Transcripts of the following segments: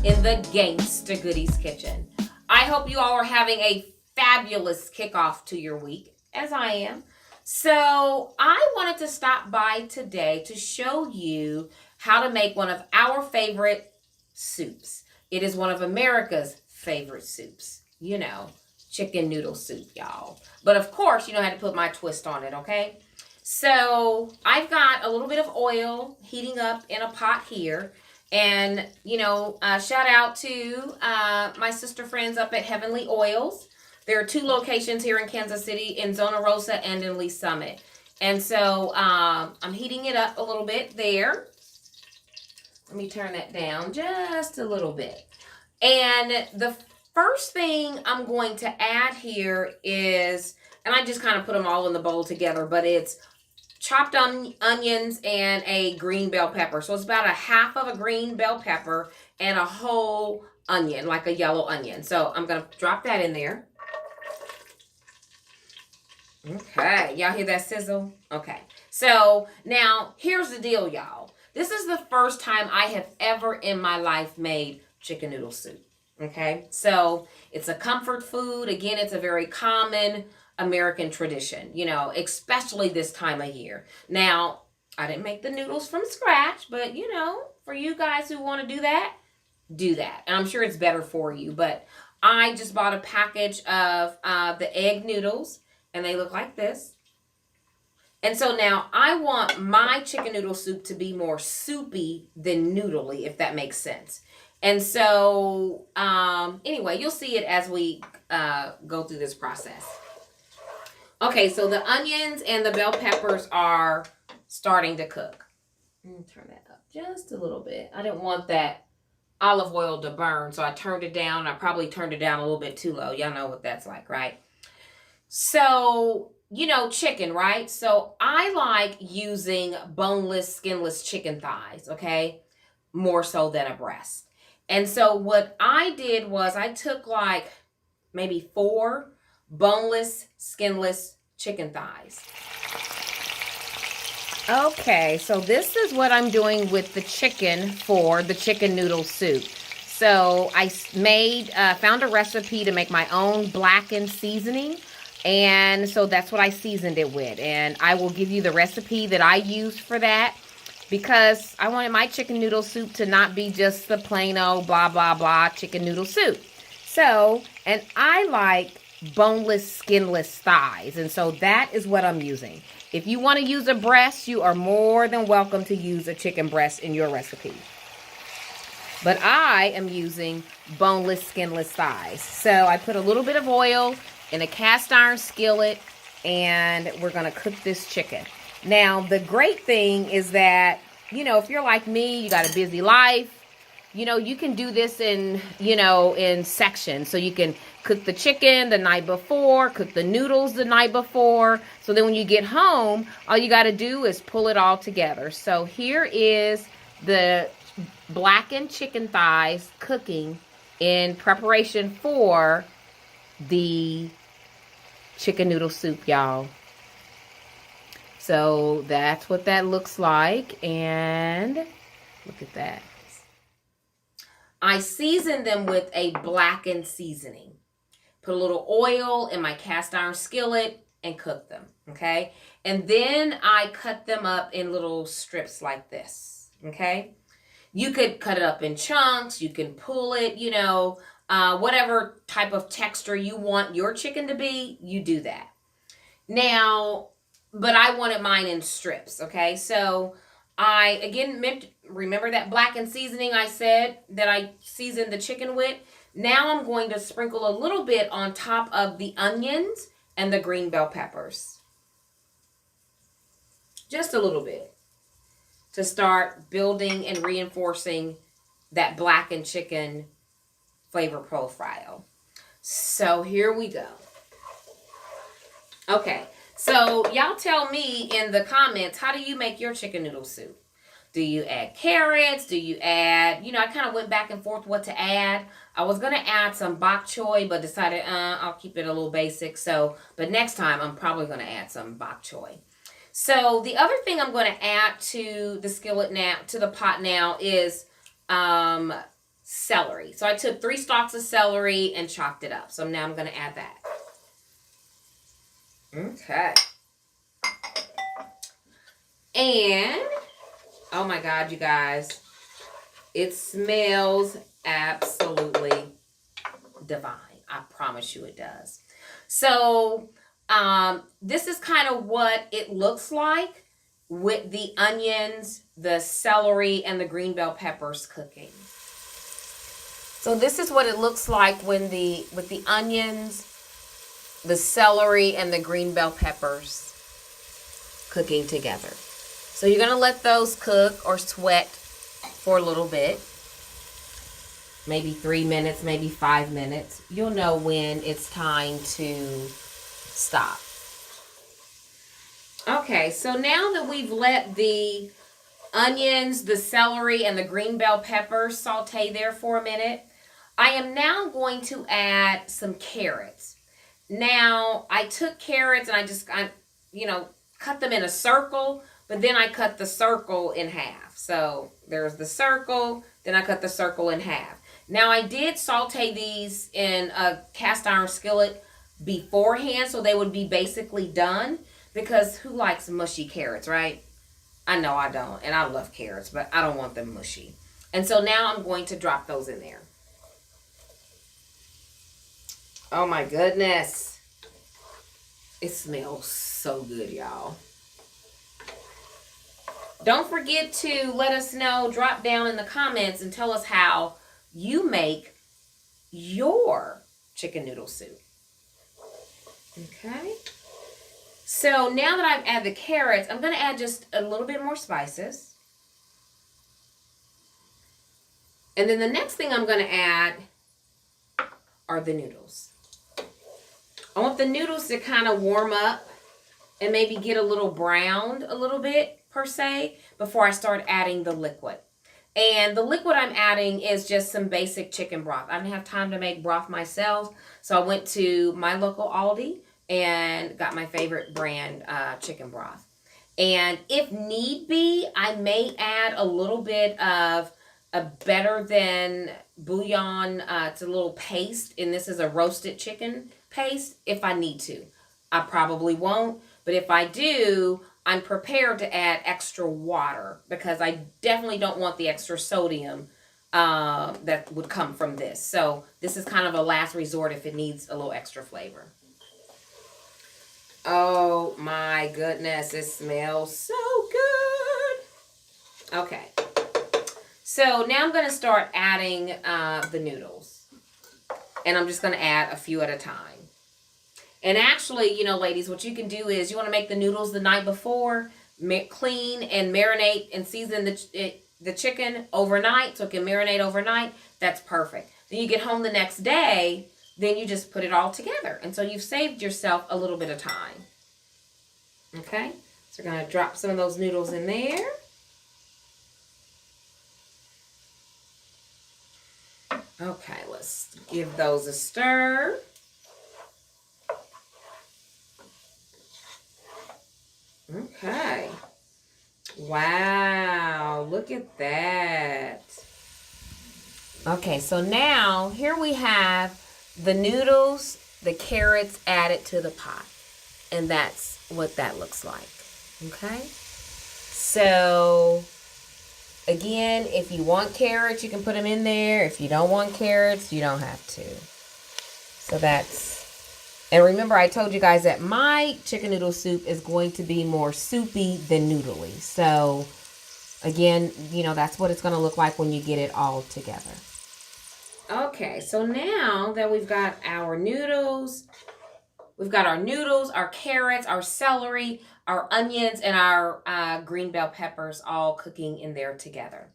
in the Gangsta Goodies kitchen. I hope you all are having a fabulous kickoff to your week, as I am. So I wanted to stop by today to show you how to make one of our favorite soups. It is one of America's favorite soups. You know, chicken noodle soup, y'all. But of course, you know, I had to put my twist on it, okay? So I've got a little bit of oil heating up in a pot here. And, you know, shout out to my sister friends up at Heavenly Oils. There are 2 locations here in Kansas City, in Zona Rosa and in Lee Summit. And so I'm heating it up a little bit there. Let me turn that down just a little bit. And the first thing I'm going to add here is, and I just kind of put them all in the bowl together, but it's chopped onions and a green bell pepper. So it's about a half of a green bell pepper and a whole onion, like a yellow onion. So I'm going to drop that in there. Okay, y'all hear that sizzle? Okay, so now here's the deal, y'all. This is the first time I have ever in my life made chicken noodle soup. Okay, so it's a comfort food. Again, it's a very common American tradition, you know, especially this time of year. Now, I didn't make the noodles from scratch, but you know, for you guys who want to do that. And I'm sure it's better for you, but I just bought a package of the egg noodles, and they look like this. And so now I want my chicken noodle soup to be more soupy than noodly, if that makes sense. And so, anyway, you'll see it as we go through this process. Okay, so the onions and the bell peppers are starting to cook. Let me turn that up just a little bit. I didn't want that olive oil to burn, so I turned it down. I probably turned it down a little bit too low. Y'all know what that's like, right? So, you know, chicken, right? So I like using boneless, skinless chicken thighs, okay? More so than a breast. And so what I did was I took like maybe 4 boneless, skinless chicken thighs. Okay, so this is what I'm doing with the chicken for the chicken noodle soup. So I found a recipe to make my own blackened seasoning. And so that's what I seasoned it with. And I will give you the recipe that I used for that, because I wanted my chicken noodle soup to not be just the plain old blah, blah, blah chicken noodle soup. So, and I like boneless, skinless thighs. And so that is what I'm using. If you want to use a breast, you are more than welcome to use a chicken breast in your recipe. But I am using boneless, skinless thighs. So I put a little bit of oil in a cast iron skillet, and we're going to cook this chicken. Now, the great thing is that, you know, if you're like me, you got a busy life, you know, you can do this in, you know, in sections. So you can cook the chicken the night before, cook the noodles the night before. So then when you get home, all you got to do is pull it all together. So here is the blackened chicken thighs cooking in preparation for the chicken noodle soup, y'all. So that's what that looks like, and look at that. I seasoned them with a blackened seasoning. Put a little oil in my cast iron skillet and cook them, okay? And then I cut them up in little strips like this, okay? You could cut it up in chunks, you can pull it, you know, whatever type of texture you want your chicken to be, you do that. Now, but I wanted mine in strips, okay? So I, again, remember that blackened seasoning I said that I seasoned the chicken with? Now I'm going to sprinkle a little bit on top of the onions and the green bell peppers. Just a little bit to start building and reinforcing that blackened chicken flavor profile. So here we go. Okay, so y'all tell me in the comments, how do you make your chicken noodle soup? Do you add carrots? Do you add, you know, I kind of went back and forth what to add. I was going to add some bok choy, but decided I'll keep it a little basic. So, but next time I'm probably going to add some bok choy. So the other thing I'm going to add to the skillet now, to the pot now, is celery. So I took 3 stalks of celery and chopped it up. So now I'm going to add that. Okay. And, oh my God, you guys. It smells absolutely divine. I promise you it does. So, this is kind of what it looks like with the onions, the celery, and the green bell peppers cooking. So this is what it looks like when with the onions, the celery, and the green bell peppers cooking together. So you're going to let those cook or sweat for a little bit. Maybe 3 minutes, maybe 5 minutes. You'll know when it's time to stop. Okay, so now that we've let the onions, the celery, and the green bell peppers saute there for a minute, I am now going to add some carrots. Now, I took carrots and I cut them in a circle, but then I cut the circle in half. So there's the circle, then I cut the circle in half. Now, I did saute these in a cast iron skillet beforehand, so they would be basically done, because who likes mushy carrots, right? I know I don't, and I love carrots, but I don't want them mushy. And so now I'm going to drop those in there. Oh my goodness. It smells so good, y'all. Don't forget to let us know, drop down in the comments and tell us how you make your chicken noodle soup. Okay. So now that I've added the carrots, I'm going to add just a little bit more spices. And then the next thing I'm going to add are the noodles. I want the noodles to kind of warm up and maybe get a little browned a little bit per se before I start adding the liquid. And the liquid I'm adding is just some basic chicken broth. I didn't have time to make broth myself, so I went to my local Aldi and got my favorite brand chicken broth. And if need be, I may add a little bit of a better than bouillon. It's a little paste, and this is a roasted chicken paste if I need to. I probably won't, but if I do, I'm prepared to add extra water because I definitely don't want the extra sodium that would come from this. So this is kind of a last resort if it needs a little extra flavor. Oh my goodness, it smells so good. Okay. So now I'm going to start adding the noodles. And I'm just going to add a few at a time. And actually, you know, ladies, what you can do is you want to make the noodles the night before, clean and marinate and season the chicken overnight so it can marinate overnight. That's perfect. Then you get home the next day, then you just put it all together. And so you've saved yourself a little bit of time. Okay? So we're going to drop some of those noodles in there. Okay, let's give those a stir. Okay. Wow, look at that. Okay, so now here we have the noodles, the carrots added to the pot. And that's what that looks like. Okay? So, again, if you want carrots, you can put them in there. If you don't want carrots, you don't have to. So that's... And remember, I told you guys that my chicken noodle soup is going to be more soupy than noodly. So, again, you know, that's what it's going to look like when you get it all together. Okay, so now that we've got our noodles, our carrots, our celery, our onions, and our green bell peppers all cooking in there together.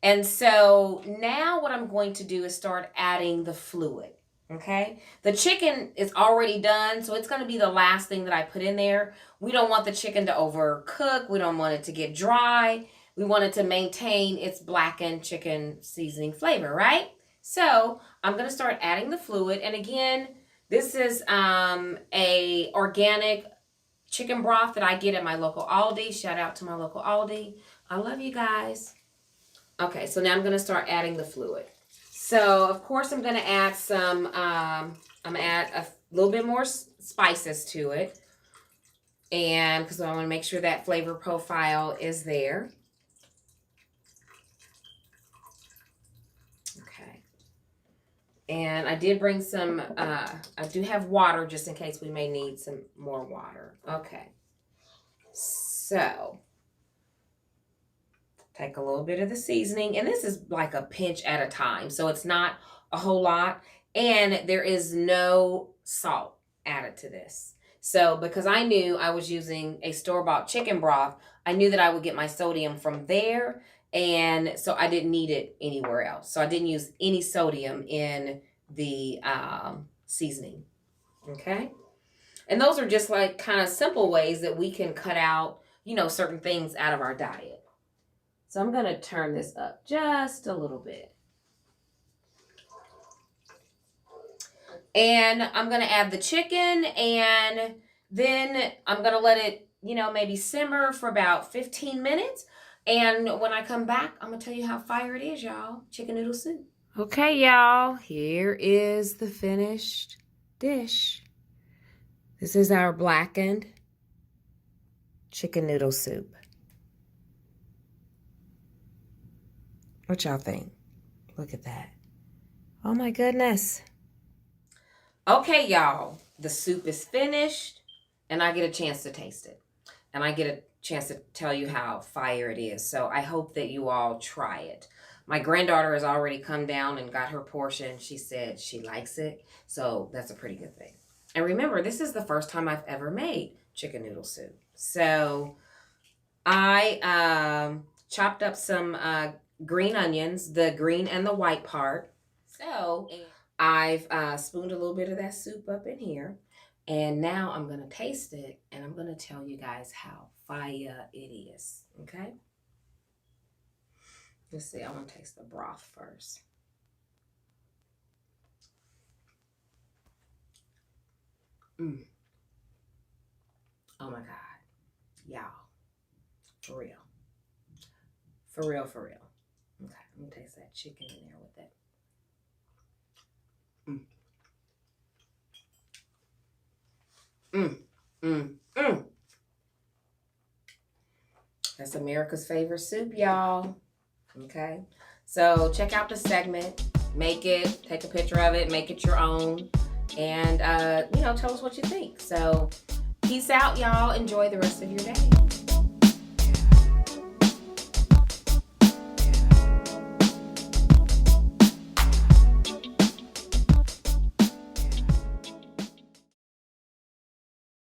And so now what I'm going to do is start adding the fluid. Okay, the chicken is already done, so it's going to be the last thing that I put in there. We don't want the chicken to overcook. We don't want it to get dry. We want it to maintain its blackened chicken seasoning flavor, right? So I'm going to start adding the fluid. And again, this is a organic chicken broth that I get at my local Aldi. Shout out to my local Aldi. I love you guys. Okay, so now I'm going to start adding the fluid. So, of course, I'm going to add some, I'm going to add a little bit more spices to it. And because I want to make sure that flavor profile is there. Okay. And I did bring some, I do have water just in case we may need some more water. Okay. So, take a little bit of the seasoning. And this is like a pinch at a time. So it's not a whole lot. And there is no salt added to this. So because I knew I was using a store-bought chicken broth, I knew that I would get my sodium from there. And so I didn't need it anywhere else. So I didn't use any sodium in the seasoning. Okay. And those are just like kind of simple ways that we can cut out, you know, certain things out of our diet. So I'm going to turn this up just a little bit. And I'm going to add the chicken, and then I'm going to let it, you know, maybe simmer for about 15 minutes. And when I come back, I'm going to tell you how fire it is, y'all. Chicken noodle soup. Okay, y'all. Here is the finished dish. This is our blackened chicken noodle soup. What y'all think? Look at that. Oh my goodness. Okay, y'all. The soup is finished, and I get a chance to taste it. And I get a chance to tell you how fire it is. So I hope that you all try it. My granddaughter has already come down and got her portion. She said she likes it. So that's a pretty good thing. And remember, this is the first time I've ever made chicken noodle soup. So I chopped up some green onions, the green and the white part. So I've spooned a little bit of that soup up in here. And now I'm going to taste it, and I'm going to tell you guys how fire it is. Okay? Let's see. I want to taste the broth first. Oh my God. Y'all. For real. For real, for real. Okay, I'm gonna taste that chicken in there with that. That's America's favorite soup, y'all. Okay, so check out the segment. Make it, take a picture of it, make it your own, and you know, tell us what you think. So peace out, y'all. Enjoy the rest of your day.